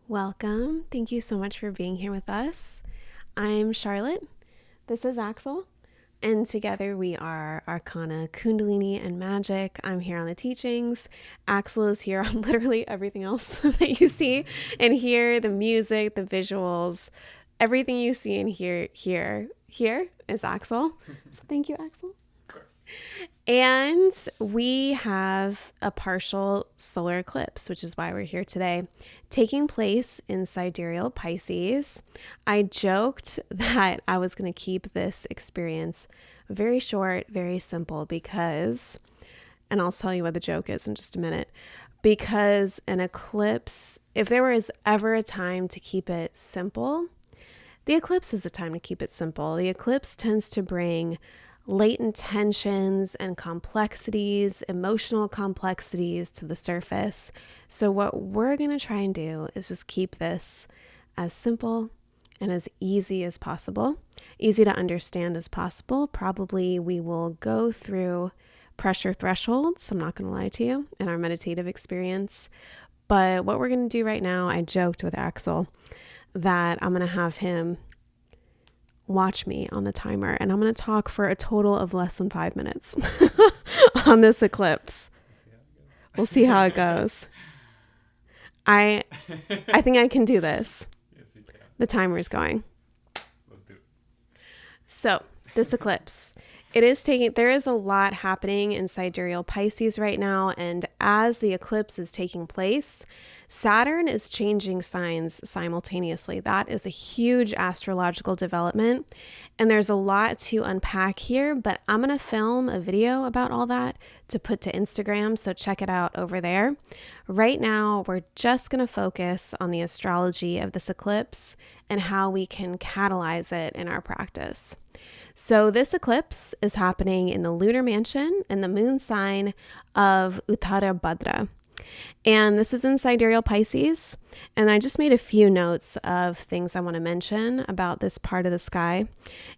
Welcome. Thank you so much for being here with us. I'm Charlotte. This is Axel. And together we are Arcana, Kundalini, and Magic. I'm here on the teachings. Axel is here on literally everything else that you see and hear, the music, the visuals, everything you see and hear here is Axel. So thank you, Axel. And we have a partial solar eclipse, which is why we're here today, taking place in sidereal Pisces. I joked that I was going to keep this experience very short, very simple because, and I'll tell you what the joke is in just a minute, because an eclipse, if there was ever a time to keep it simple, the eclipse is a time to keep it simple. The eclipse tends to bring latent tensions and complexities, emotional complexities to the surface. So what we're going to try and do is just keep this as simple and as easy as possible, easy to understand as possible. Probably we will go through pressure thresholds, I'm not going to lie to you, in our meditative experience. But what we're going to do right now, I joked with Axel that I'm going to have him watch me on the timer, and I'm going to talk for a total of less than 5 minutes on this eclipse. We'll see how it goes. I think I can do this. Yes, you can. The timer is going. Let's do it. So this eclipse, there is a lot happening in sidereal Pisces right now. And as the eclipse is taking place, Saturn is changing signs simultaneously. That is a huge astrological development. And there's a lot to unpack here, but I'm going to film a video about all that to put to Instagram. So check it out over there. Right now, we're just going to focus on the astrology of this eclipse and how we can catalyze it in our practice. So this eclipse is happening in the lunar mansion in the moon sign of Uttara Bhadra. And this is in sidereal Pisces. And I just made a few notes of things I want to mention about this part of the sky.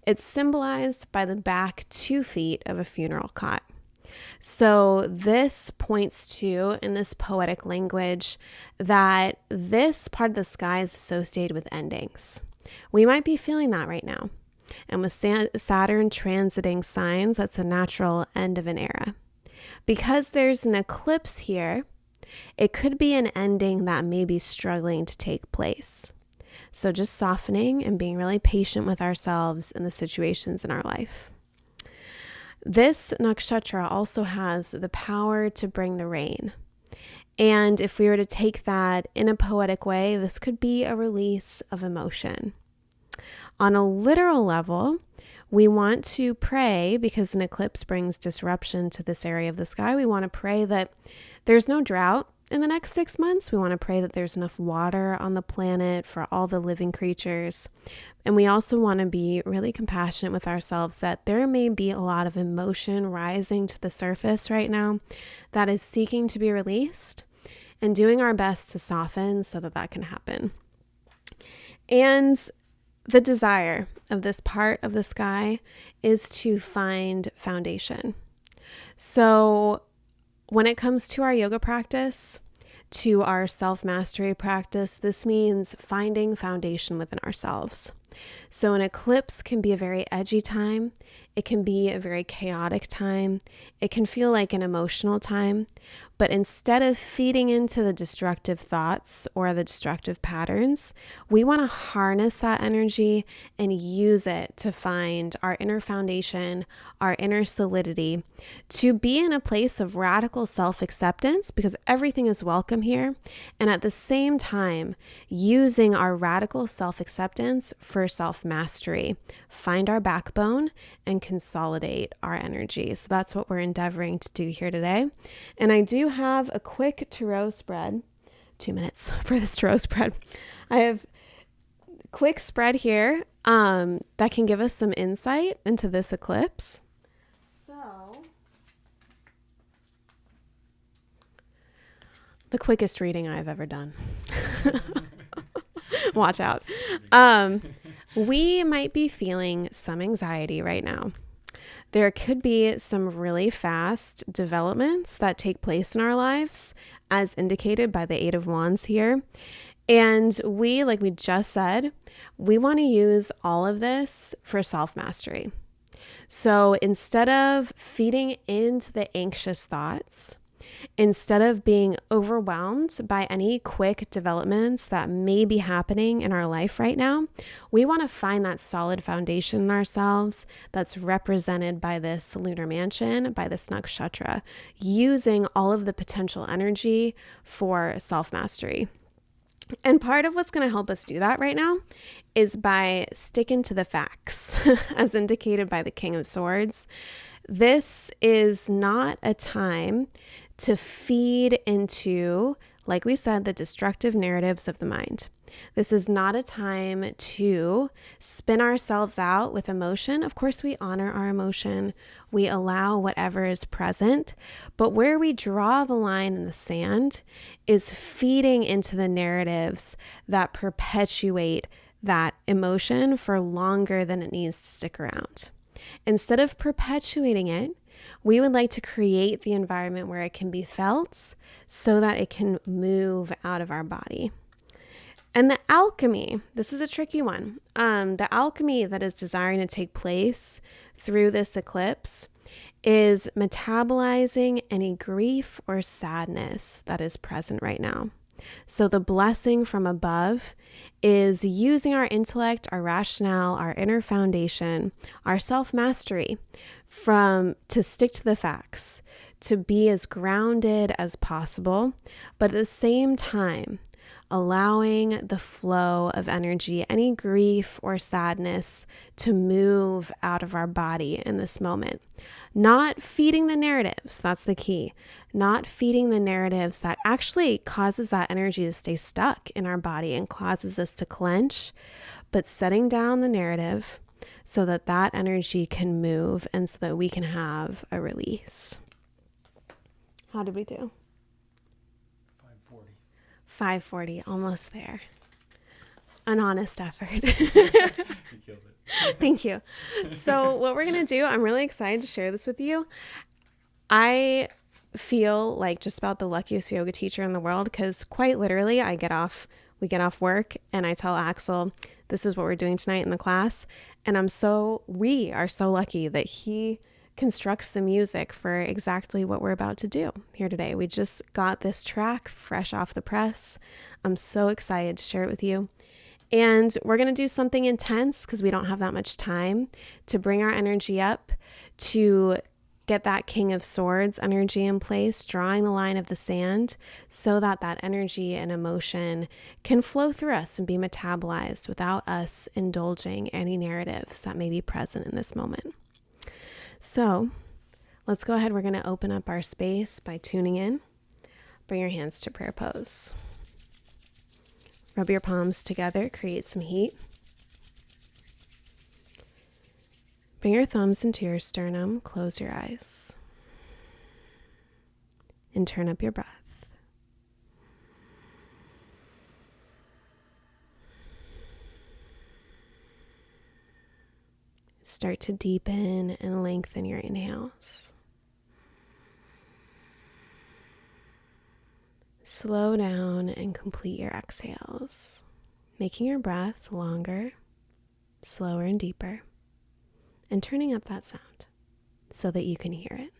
It's symbolized by the back 2 feet of a funeral cot. So this points to, in this poetic language, that this part of the sky is associated with endings. We might be feeling that right now. And with Saturn transiting signs, that's a natural end of an era. Because there's an eclipse here, it could be an ending that may be struggling to take place. So just softening and being really patient with ourselves and the situations in our life. This nakshatra also has the power to bring the rain. And if we were to take that in a poetic way, this could be a release of emotion. On a literal level, we want to pray, because an eclipse brings disruption to this area of the sky. We want to pray that there's no drought in the next 6 months. We want to pray that there's enough water on the planet for all the living creatures. And we also want to be really compassionate with ourselves that there may be a lot of emotion rising to the surface right now that is seeking to be released, and doing our best to soften so that that can happen. And the desire of this part of the sky is to find foundation. So when it comes to our yoga practice, to our self-mastery practice, this means finding foundation within ourselves. So an eclipse can be a very edgy time. It can be a very chaotic time. It can feel like an emotional time. But instead of feeding into the destructive thoughts or the destructive patterns, we want to harness that energy and use it to find our inner foundation, our inner solidity, to be in a place of radical self-acceptance, because everything is welcome here. And at the same time, using our radical self-acceptance for self-mastery, find our backbone and consolidate our energy. So that's what we're endeavoring to do here today. And I do have a quick tarot spread, 2 minutes for this tarot spread. I have a quick spread here that can give us some insight into this eclipse. So the quickest reading I've ever done. Watch out. We might be feeling some anxiety right now. There could be some really fast developments that take place in our lives, as indicated by the 8 of Wands here. And we, like we just said, we want to use all of this for self-mastery. So instead of feeding into the anxious thoughts, instead of being overwhelmed by any quick developments that may be happening in our life right now, we want to find that solid foundation in ourselves that's represented by this lunar mansion, by this nakshatra, using all of the potential energy for self-mastery. And part of what's going to help us do that right now is by sticking to the facts, as indicated by the King of Swords. This is not a time to feed into, like we said, the destructive narratives of the mind. This is not a time to spin ourselves out with emotion. Of course, we honor our emotion. We allow whatever is present. But where we draw the line in the sand is feeding into the narratives that perpetuate that emotion for longer than it needs to stick around. Instead of perpetuating it, we would like to create the environment where it can be felt so that it can move out of our body. And the alchemy, this is a tricky one. The alchemy that is desiring to take place through this eclipse is metabolizing any grief or sadness that is present right now. So the blessing from above is using our intellect, our rationale, our inner foundation, our self-mastery to stick to the facts, to be as grounded as possible, but at the same time, allowing the flow of energy, any grief or sadness to move out of our body in this moment. Not feeding the narratives, that's the key. Not feeding the narratives that actually causes that energy to stay stuck in our body and causes us to clench, but setting down the narrative so that that energy can move and so that we can have a release. How did we do? 540, almost there. An honest effort. You killed it. Thank you. So what we're going to do, I'm really excited to share this with you. I feel like just about the luckiest yoga teacher in the world because quite literally we get off work and I tell Axel, this is what we're doing tonight in the class. And we are so lucky that he constructs the music for exactly what we're about to do here today. We just got this track fresh off the press. I'm so excited to share it with you. And we're going to do something intense because we don't have that much time to bring our energy up, to get that King of Swords energy in place, drawing the line of the sand so that that energy and emotion can flow through us and be metabolized without us indulging any narratives that may be present in this moment. So let's go ahead. We're going to open up our space by tuning in. Bring your hands to prayer pose. Rub your palms together, create some heat. Bring your thumbs into your sternum, close your eyes, and turn up your breath. Start to deepen and lengthen your inhales. Slow down and complete your exhales, making your breath longer, slower and deeper, and turning up that sound so that you can hear it.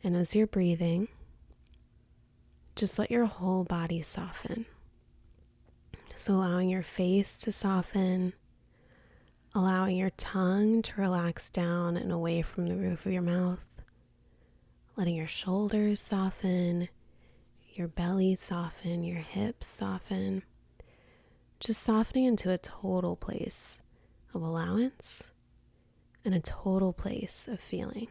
And as you're breathing, just let your whole body soften. So allowing your face to soften, allowing your tongue to relax down and away from the roof of your mouth, letting your shoulders soften, your belly soften, your hips soften, just softening into a total place of allowance and a total place of feeling.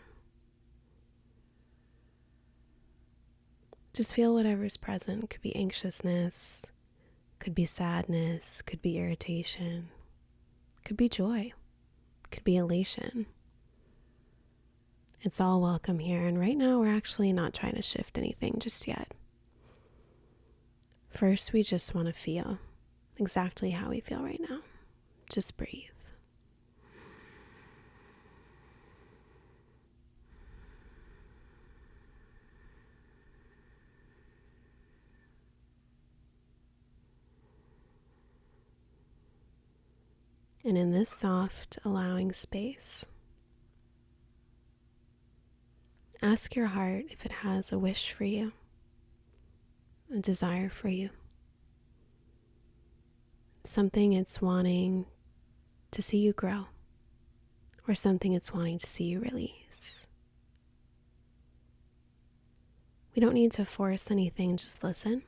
Just feel whatever's present. Could be anxiousness, could be sadness, could be irritation, could be joy, could be elation. It's all welcome here. And right now we're actually not trying to shift anything just yet. First, we just want to feel exactly how we feel right now. Just breathe. And in this soft, allowing space, ask your heart if it has a wish for you, a desire for you, something it's wanting to see you grow, or something it's wanting to see you release. We don't need to force anything, just listen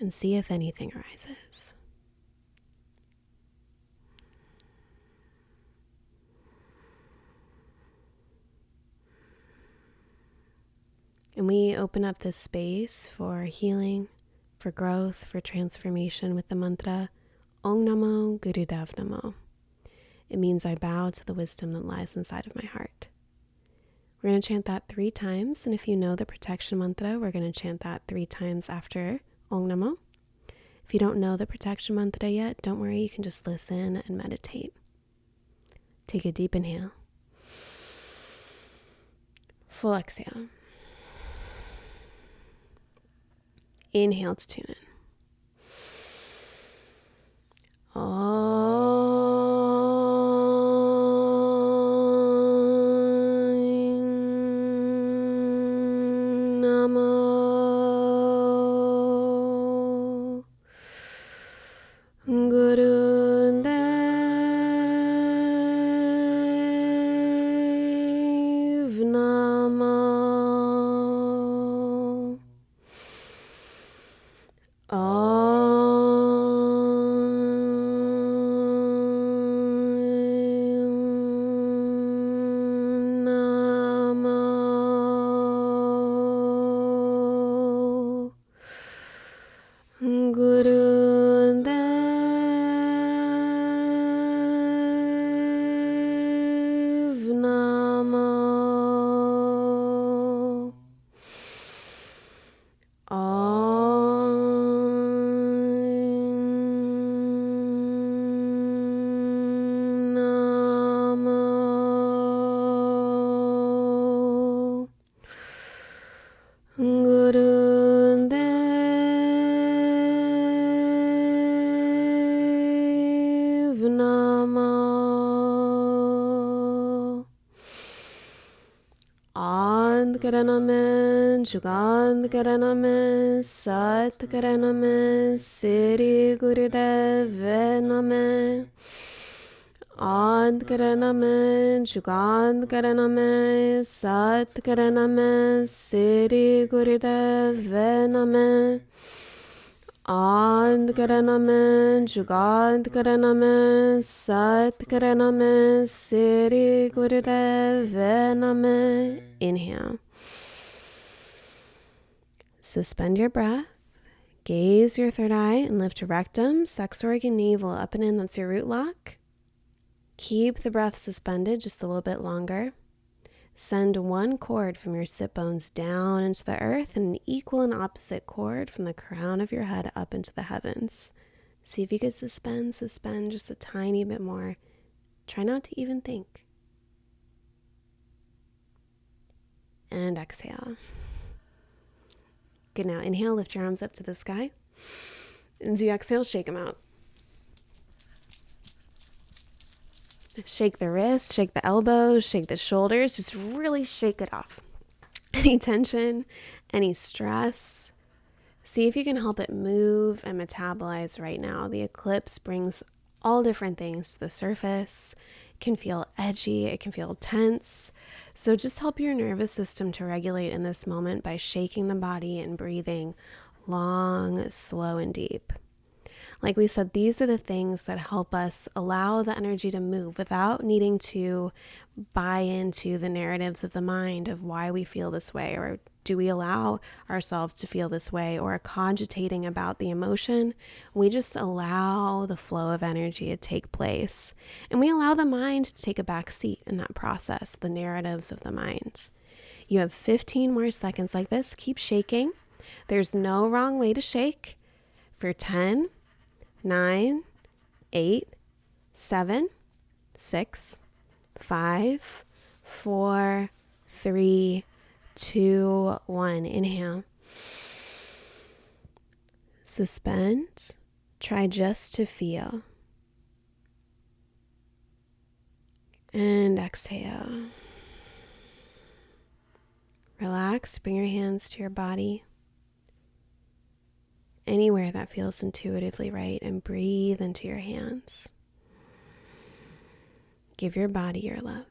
and see if anything arises. And we open up this space for healing, for growth, for transformation with the mantra Om Namo Gurudev Namo. It means I bow to the wisdom that lies inside of my heart. We're going to chant that 3 times, and if you know the protection mantra, we're going to chant that 3 times after Om Namo. If you don't know the protection mantra yet, don't worry, you can just listen and meditate. Take a deep inhale. Full exhale. Inhale to tune in. Om Namo Gurudev Namo. Gurudev Namo. Gurudev Namo. Ant Karaname, Jugant Karaname, Sat Karaname, Siri Gurudev Name. Ant Karaname, Jugant Karaname, Sat Karaname, Siri Gurudev Name. Ant Karaname, Jugant Karaname, Sat Karaname, Siri Gurudev Name. Inhale. Suspend your breath. Gaze your third eye and lift your rectum, sex organ, navel up and in. That's your root lock. Keep the breath suspended just a little bit longer. Send 1 cord from your sit bones down into the earth and an equal and opposite cord from the crown of your head up into the heavens. See if you could suspend just a tiny bit more. Try not to even think. And exhale. Good, now inhale, lift your arms up to the sky. And as you exhale, shake them out. Shake the wrists, shake the elbows, shake the shoulders. Just really shake it off. Any tension, any stress. See if you can help it move and metabolize right now. The eclipse brings all different things to the surface. It can feel edgy, it can feel tense. So just help your nervous system to regulate in this moment by shaking the body and breathing long, slow, and deep. Like we said, these are the things that help us allow the energy to move without needing to buy into the narratives of the mind of why we feel this way, or do we allow ourselves to feel this way, or cogitating about the emotion. We just allow the flow of energy to take place, and we allow the mind to take a back seat in that process, the narratives of the mind. You have 15 more seconds like this. Keep shaking. There's no wrong way to shake. For 10, 9, 8, 7, 6, 5, 4, 3, 2, 1. Inhale. Suspend. Try just to feel. And exhale. Relax, bring your hands to your body, anywhere that feels intuitively right, and breathe into your hands. Give your body your love.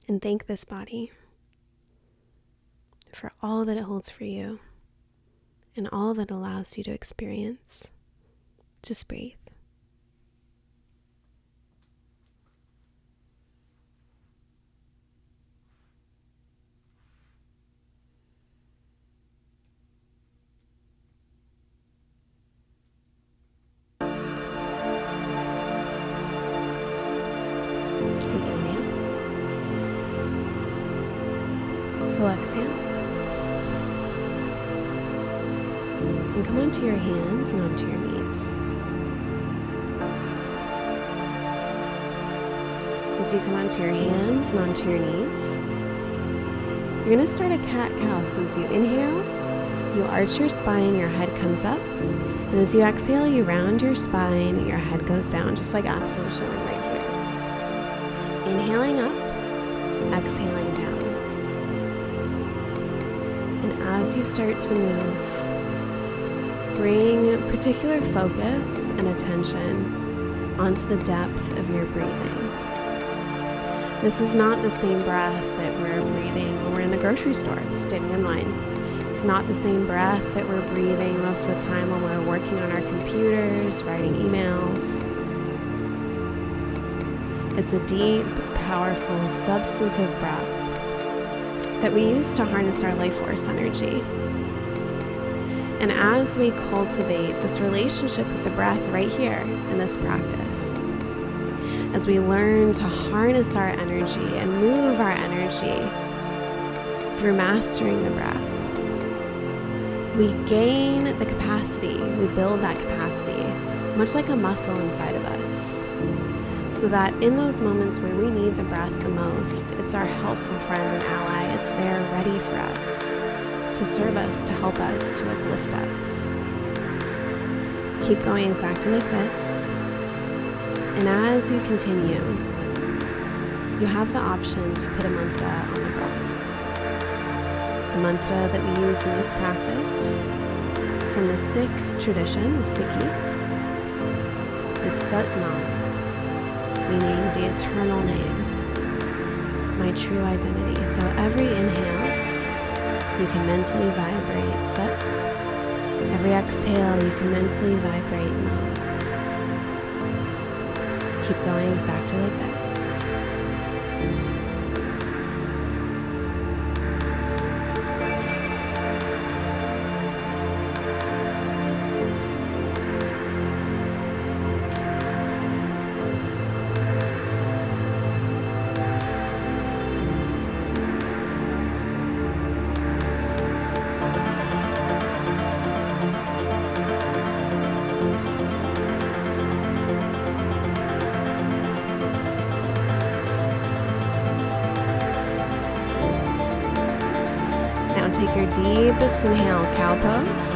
And thank this body for all that it holds for you and all that it allows you to experience. Just breathe. Take an inhale. Full exhale. And come onto your hands and onto your knees. As you come onto your hands and onto your knees, you're going to start a cat-cow. So as you inhale, you arch your spine, your head comes up. And as you exhale, you round your spine, your head goes down, just like Axel is showing right here. Inhaling up, exhaling down. And as you start to move, bring particular focus and attention onto the depth of your breathing. This is not the same breath that we're breathing when we're in the grocery store, standing in line. It's not the same breath that we're breathing most of the time when we're working on our computers, writing emails. It's a deep, powerful, substantive breath that we use to harness our life force energy. And as we cultivate this relationship with the breath right here in this practice, as we learn to harness our energy and move our energy through mastering the breath, we gain the capacity, we build that capacity, much like a muscle inside of us, so that in those moments where we need the breath the most, it's our helpful friend and ally. It's there ready for us, to serve us, to help us, to uplift us. Keep going exactly like this. And as you continue, you have the option to put a mantra on the breath. The mantra that we use in this practice from the Sikh tradition, the Sikhi, is Sat Nam, meaning the eternal name, my true identity. So every inhale, you can mentally vibrate Sat. Every exhale, you can mentally vibrate Nam. Keep going exactly like this. Take your deepest inhale, cow pose.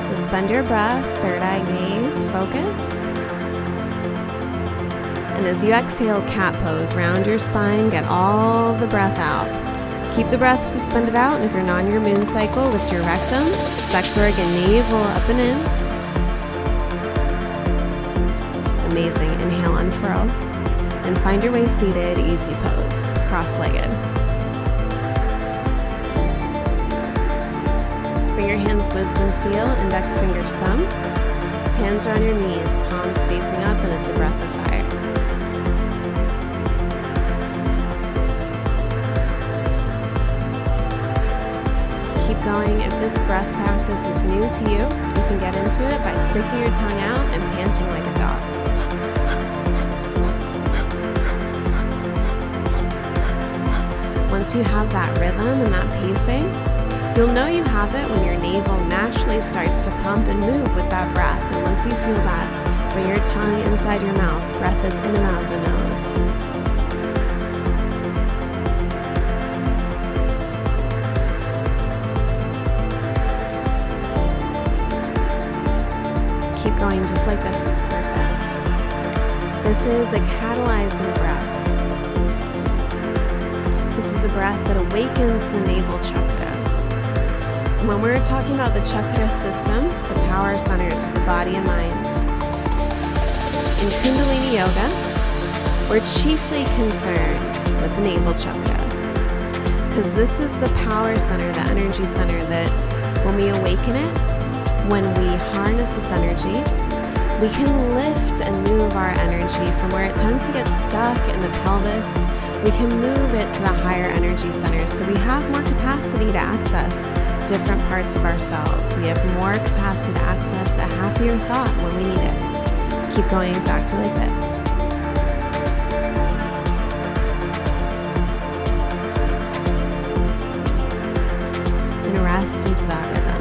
Suspend your breath, third eye gaze, focus. And as you exhale, cat pose, round your spine, get all the breath out. Keep the breath suspended out, and if you're not in your moon cycle, lift your rectum, sex organ, navel up and in. Amazing. Inhale, unfurl. And find your way seated, easy pose, cross-legged. Bring your hands wisdom seal, index finger to thumb. Hands are on your knees, palms facing up, and it's a breath of fire. Keep going. If this breath practice is new to you, you can get into it by sticking your tongue out and panting like a dog. Once you have that rhythm and that pacing, you'll know you have it when your navel naturally starts to pump and move with that breath. And once you feel that, bring your tongue inside your mouth. Breath is in and out of the nose. Keep going And just like this, it's perfect. This is a catalyzing breath. This is a breath that awakens the navel chakra. And when we're talking about the chakra system, the power centers of the body and mind, in Kundalini Yoga, we're chiefly concerned with the navel chakra, because this is the power center, the energy center that when we awaken it, when we harness its energy, we can lift and move our energy from where it tends to get stuck in the pelvis. We can move it to the higher energy centers, so we have more capacity to access different parts of ourselves. We have more capacity to access a happier thought when we need it. Keep going exactly like this. And rest into that rhythm.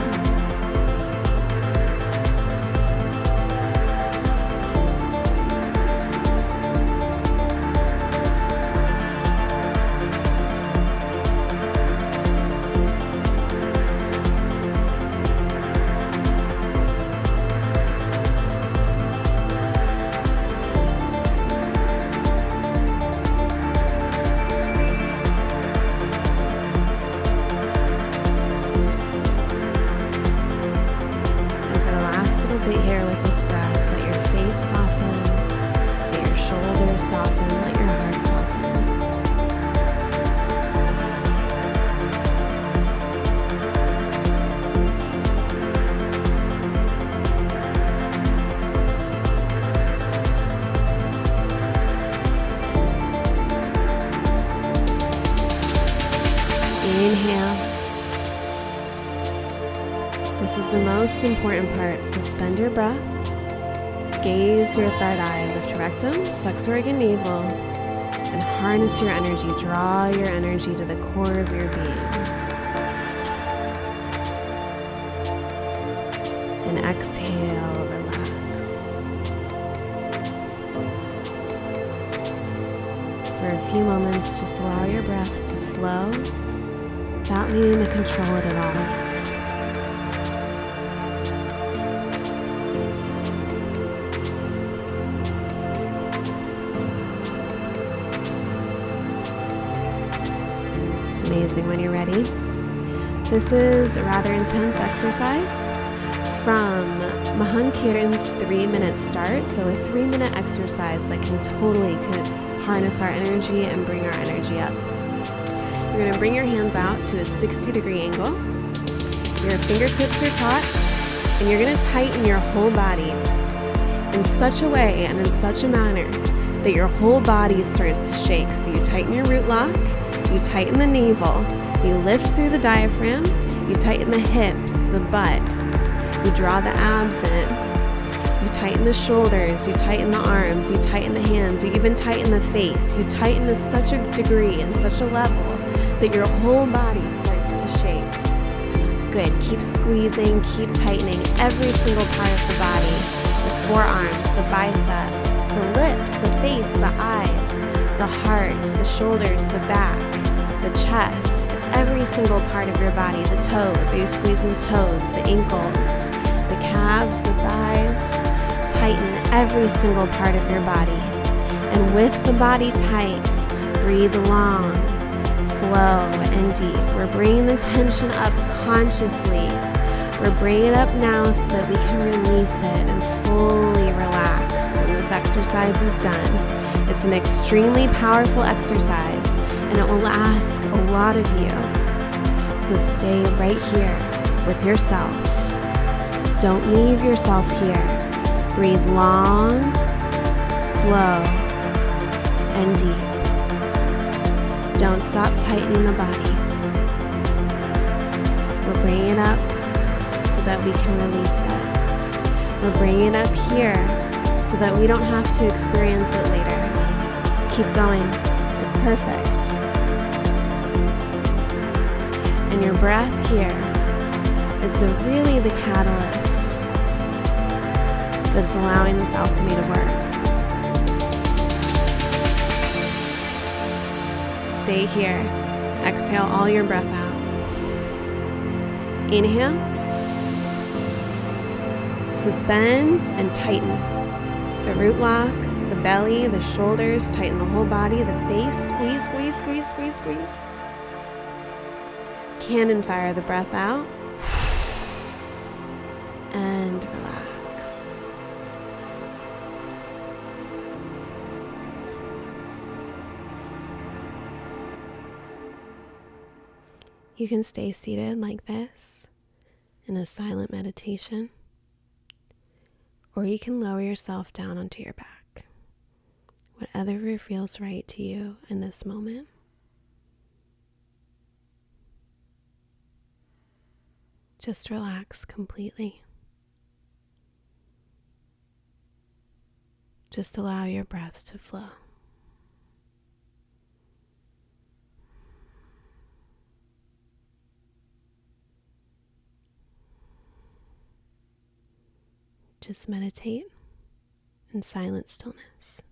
Bit here with this breath. Let your face soften, let your shoulders soften, let your heart soften. Inhale. This is the most important part. Suspend your breath, gaze your third eye, lift your rectum, sex organ, navel, and harness your energy. Draw your energy to the core of your being. And exhale, relax. For a few moments, just allow your breath to flow without needing to control it at all. Amazing. When you're ready, this is a rather intense exercise from Mahan Kiran's 3-minute start. So a 3-minute exercise that can totally harness our energy and bring our energy up. You're going to bring your hands out to a 60-degree angle. Your fingertips are taut, and you're going to tighten your whole body in such a way and in such a manner that your whole body starts to shake. So you tighten your root lock, you tighten the navel, you lift through the diaphragm, you tighten the hips, the butt, you draw the abs in, you tighten the shoulders, you tighten the arms, you tighten the hands, you even tighten the face. You tighten to such a degree and such a level that your whole body starts to shake. Good. Keep squeezing, keep tightening every single part of the body. The forearms, the biceps, the lips, the face, the eyes, the heart, the shoulders, the back, the chest, every single part of your body, the toes. Are you squeezing the toes, the ankles, the calves, the thighs? Tighten every single part of your body. And with the body tight, breathe long, slow, and deep. We're bringing the tension up consciously. We're bringing it up now so that we can release it and fully relax when this exercise is done. It's an extremely powerful exercise, and it will ask a lot of you. So stay right here with yourself. Don't leave yourself here. Breathe long, slow, and deep. Don't stop tightening the body. We're bringing it up so that we can release it. We're bringing it up here so that we don't have to experience it later. Keep going. It's perfect. And your breath here is really the catalyst that is allowing this alchemy to work. Stay here. Exhale all your breath out. Inhale. Suspend and tighten. The root lock, the belly, the shoulders, tighten the whole body, the face, squeeze, squeeze, squeeze, squeeze, squeeze. Cannon fire the breath out. And relax. You can stay seated like this in a silent meditation, or you can lower yourself down onto your back. Whatever feels right to you in this moment. Just relax completely. Just allow your breath to flow. Just meditate in silent stillness.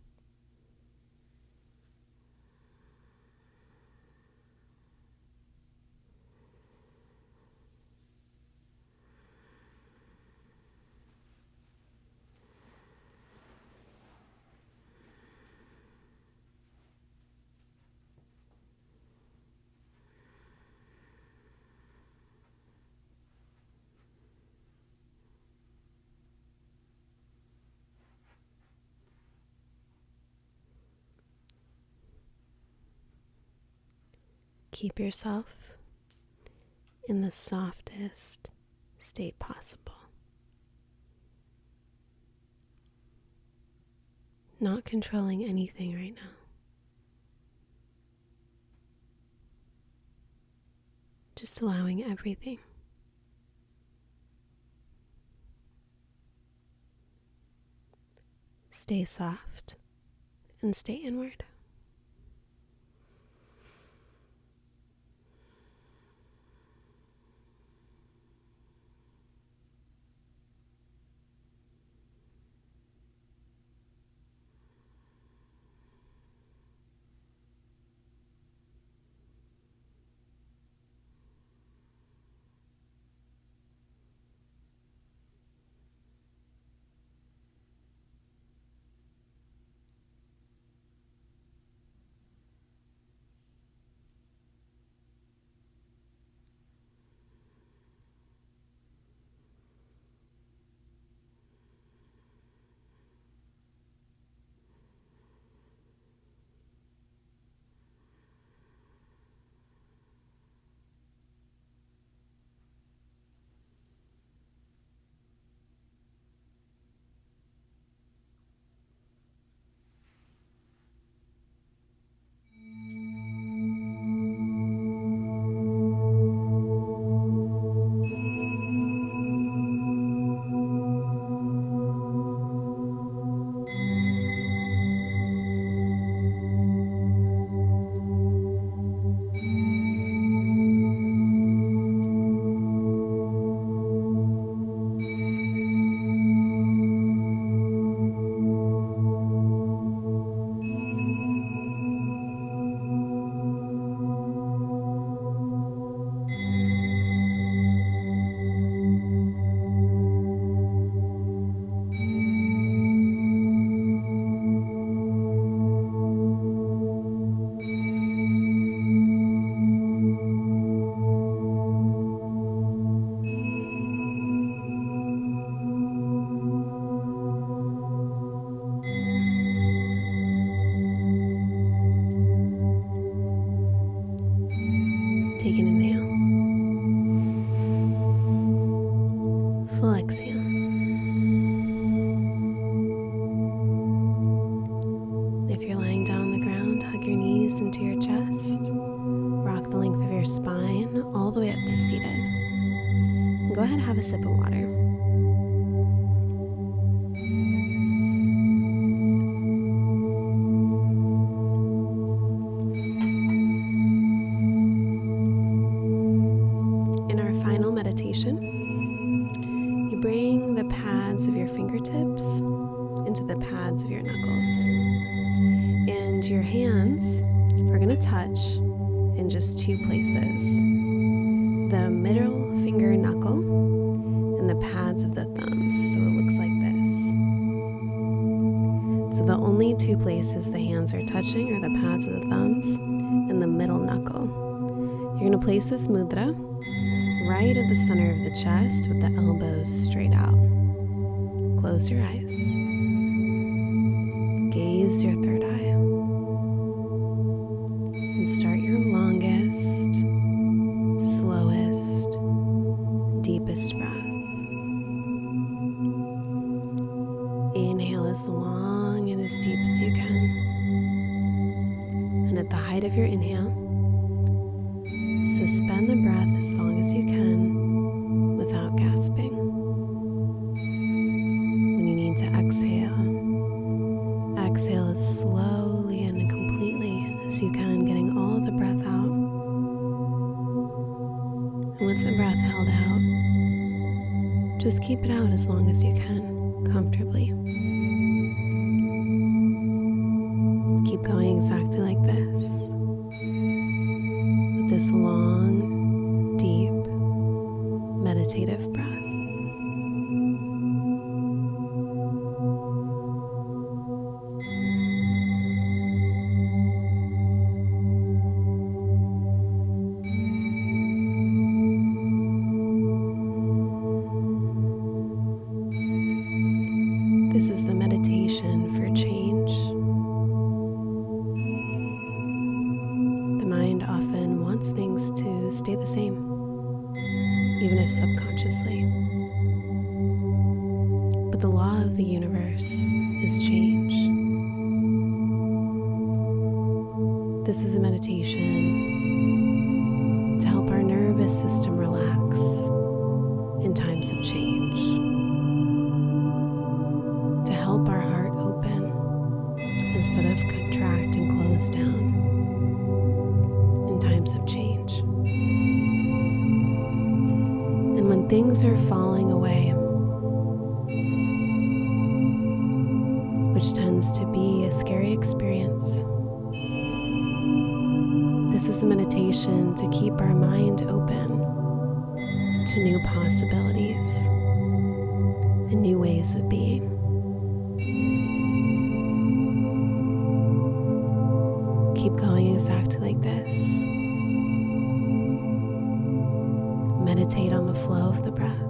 Keep yourself in the softest state possible. Not controlling anything right now. Just allowing everything. Stay soft and stay inward. Take an inhale. Full exhale. If you're lying down on the ground, hug your knees into your chest. Rock the length of your spine all the way up to seated. And go ahead and have a sip of water. You bring the pads of your fingertips into the pads of your knuckles. And your hands are going to touch in just two places. The middle finger knuckle and the pads of the thumbs. So it places the hands are touching are the pads of the thumbs and the middle knuckle. You're going to place this mudra right at the center of the chest with the elbows straight out. Close your eyes. Gaze your third eye. And start your longest, slowest, deepest breath. Inhale as long and as deep as you can. And at the height of your inhale, suspend the breath as long as you can without gasping. When you need to exhale, exhale as slowly and completely as you can, getting all the breath out. And with the breath held out, just keep it out as long as you can, comfortably. Keep going exactly like this. With this long, deep, meditative breath. This is the meditation for change. The mind often wants things to stay the same, even if subconsciously. But the law of the universe is change. This is a meditation to help our nervous system relax in times of change. To help our heart open instead of contract and close down in times of change. And when things are falling away, which tends to be a scary experience, this is a meditation to keep our mind open to new possibilities and new ways of being. Keep going exactly like this. Meditate on the flow of the breath.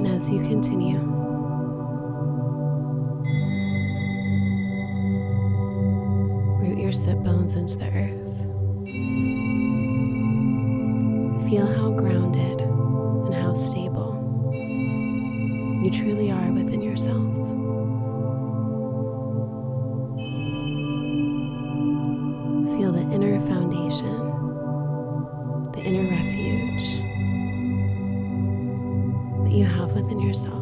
As you continue, root your sit bones into the earth. Feel how grounded and how stable you truly are within yourself. Feel the inner foundation, the inner refuge that you have within yourself.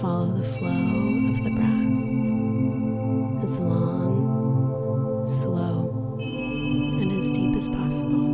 Follow the flow of the breath. As long, slow, and as deep as possible.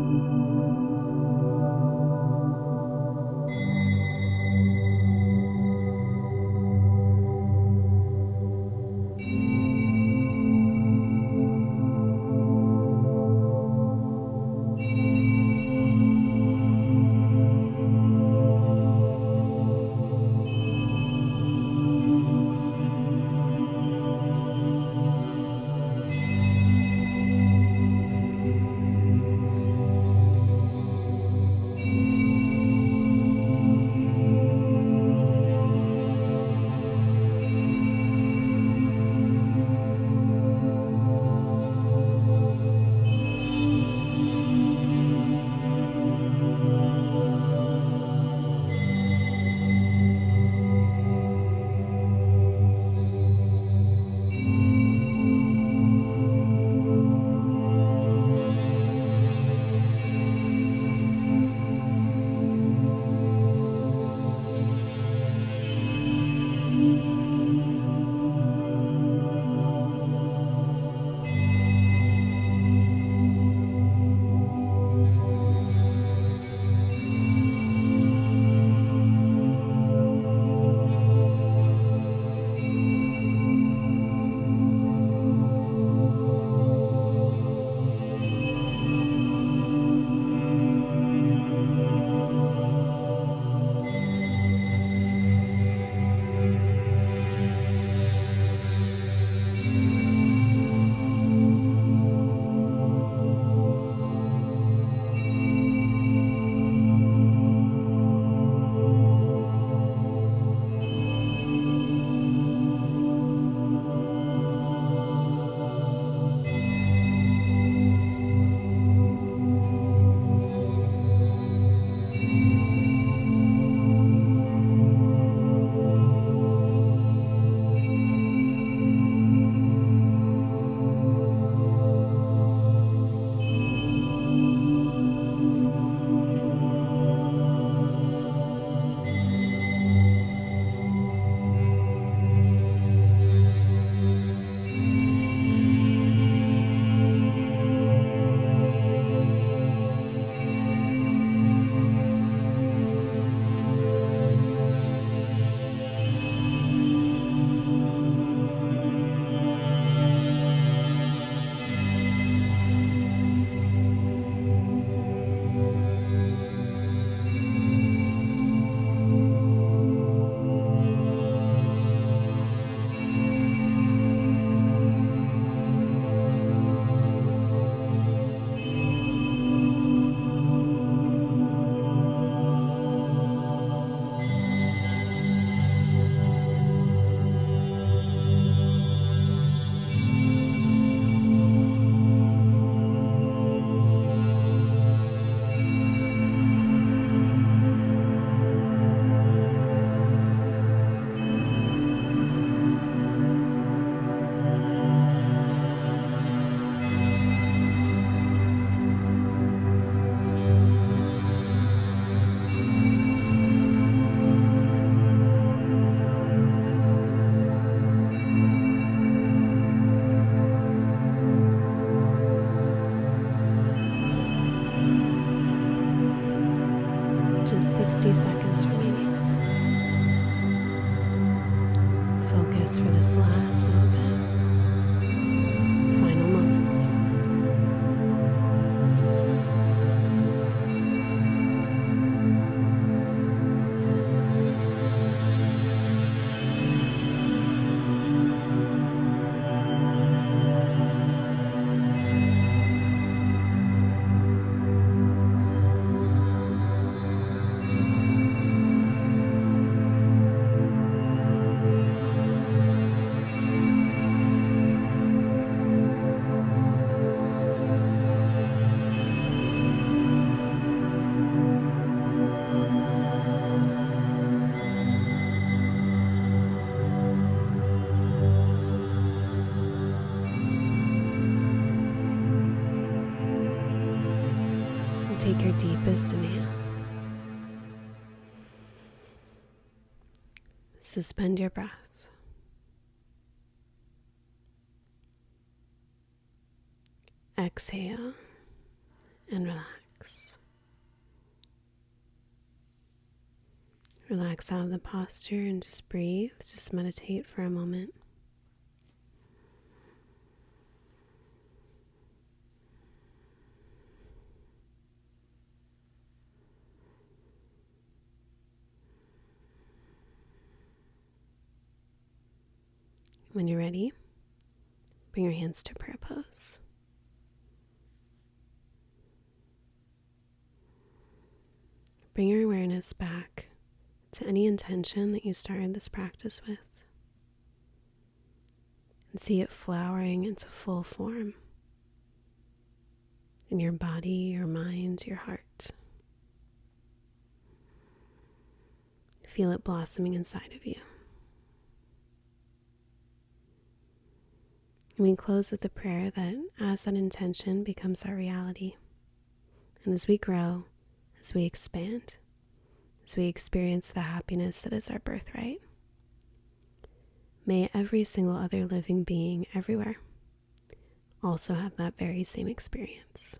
Just 60 seconds remaining. Focus for this last little bit. Final moments. Take your deepest inhale. Suspend your breath. Exhale and relax. Relax out of the posture and just breathe. Just meditate for a moment. When you're ready, bring your hands to prayer pose. Bring your awareness back to any intention that you started this practice with, and see it flowering into full form in your body, your mind, your heart. Feel it blossoming inside of you. And we close with a prayer that as that intention becomes our reality, and as we grow, as we expand, as we experience the happiness that is our birthright, may every single other living being everywhere also have that very same experience.